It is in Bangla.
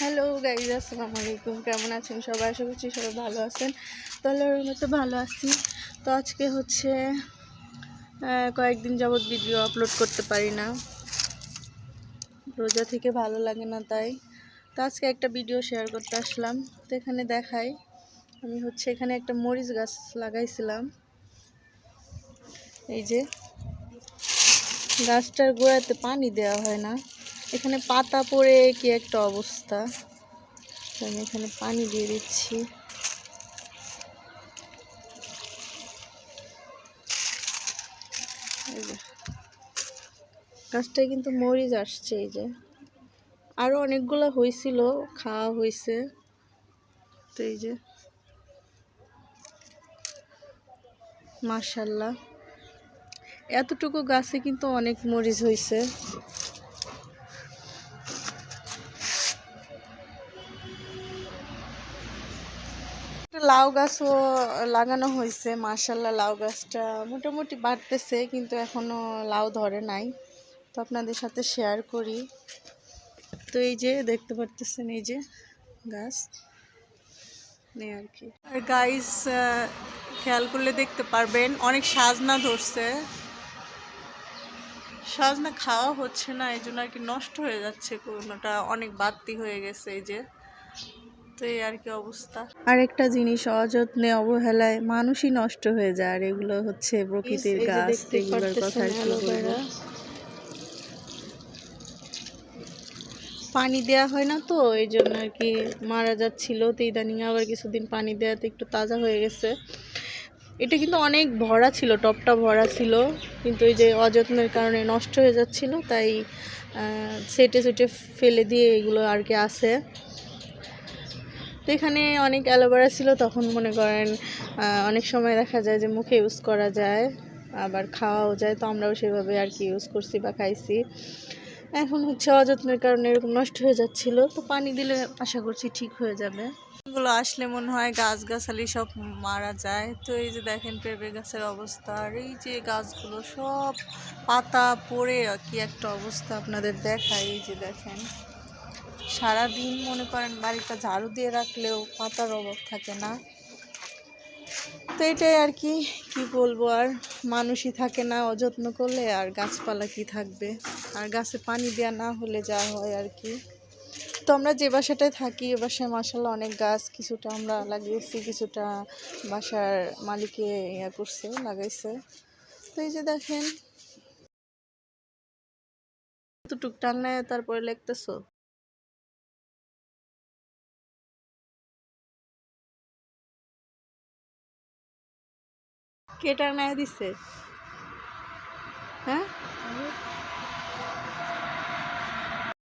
হ্যালো গাইজ, আসসালামু আলাইকুম। কেমন আছেন সবাই? আশা করছি সবাই ভালো আছেন। তো আল্লাহর মতো ভালো আছি। তো আজকে হচ্ছে কয়েকদিন যাবৎ ভিডিও আপলোড করতে পারি না, রোজা থেকে ভালো লাগে না তাই। তো আজকে একটা ভিডিও শেয়ার করতে আসলাম। তো এখানে দেখাই, আমি হচ্ছে এখানে একটা মরিচ গাছ লাগাইছিলাম। এই যে গাছটার গোড়াতে পানি দেওয়া হয় না, এখানে পাতা পড়ে কি একটা অবস্থা। আমি এখানে পানি দিয়ে দিচ্ছি। গাছটায় কিন্তু মরিচ আসছে। এই যে আরো অনেকগুলো হয়েছিল, খাওয়া হয়েছে। তো এই যে মাশাআল্লাহ, এতটুকু গাছে কিন্তু অনেক মরিচ হয়েছে। লাউ গাছও লাগানো হয়েছে, মাশাআল্লাহ লাউ গাছটা মোটামুটি বাড়তেছে, কিন্তু এখনো লাউ ধরে নাই। তো আপনাদের সাথে শেয়ার করি। তো এই যে দেখতে পারতেছেন, এই যে গাছ নেই আর কি। আর গাইস, খেয়াল করলে দেখতে পারবেন অনেক সাজনা ধরছে। সাজনা খাওয়া হচ্ছে না, এই জন্য আর কি নষ্ট হয়ে যাচ্ছে, কোনোটা অনেক বাড়তি হয়ে গেছে। এই যে তো এই আর কি অবস্থা। আরেকটা জিনিস, অযত্নে অবহেলায় মানুষই নষ্ট হয়ে যায়। আর এগুলো হচ্ছে প্রকৃতির গাছ, এগুলোর কথা আর কি বলবো। পানি দেওয়া হয় না তো এই জন্য আর কি মারা যাচ্ছিল। তো ইদানিং আবার কিছুদিন পানি দেওয়াতে একটু তাজা হয়ে গেছে। এটা কিন্তু অনেক ভরা ছিল, টপটা ভরা ছিল, কিন্তু এই যে অযত্নের কারণে নষ্ট হয়ে যাচ্ছিল, তাই সেটে ফেলে দিয়ে এগুলো আর কি আছে। তো এখানে অনেক অ্যালোভেরা ছিল, তখন মনে করেন অনেক সময় দেখা যায় যে মুখে ইউজ করা যায়, আবার খাওয়াও যায়। তো আমরাও সেভাবে আর কি ইউজ করছি বা খাইছি। এখন হচ্ছে অযত্নের কারণে এরকম নষ্ট হয়ে যাচ্ছিল। তো পানি দিলে আশা করছি ঠিক হয়ে যাবে। এগুলো আসলে মনে হয় গাছগাছালি সব মারা যায়। তো এই যে দেখেন পেঁপে গাছের অবস্থা, আর এই যে গাছগুলো সব পাতা পড়ে কি একটা অবস্থা আপনাদের দেখায়। এই যে দেখেন, সারাদিন মনে করেন বাড়িটা ঝাড়ু দিয়ে রাখলেও পাতার অভাব থাকে না। তো এটাই আর কি, কি বলবো, আর মানুষই থাকে না অযত্ন করলে, আর গাছপালা কি থাকবে। আর গাছে পানি দেওয়া না হলে যা হয় আর কি। তো আমরা যে বাসাটায় থাকি, এ বাসায় মাশাআল্লাহ অনেক গাছ, কিছুটা আমরা লাগিয়েছি, কিছুটা বাসার মালিকে করছে, লাগাইছে। তো এই যে দেখেন কতটুক টাঙ্গায় তারপরে লিখতেছো। কে টাঙ্গায় দিছে?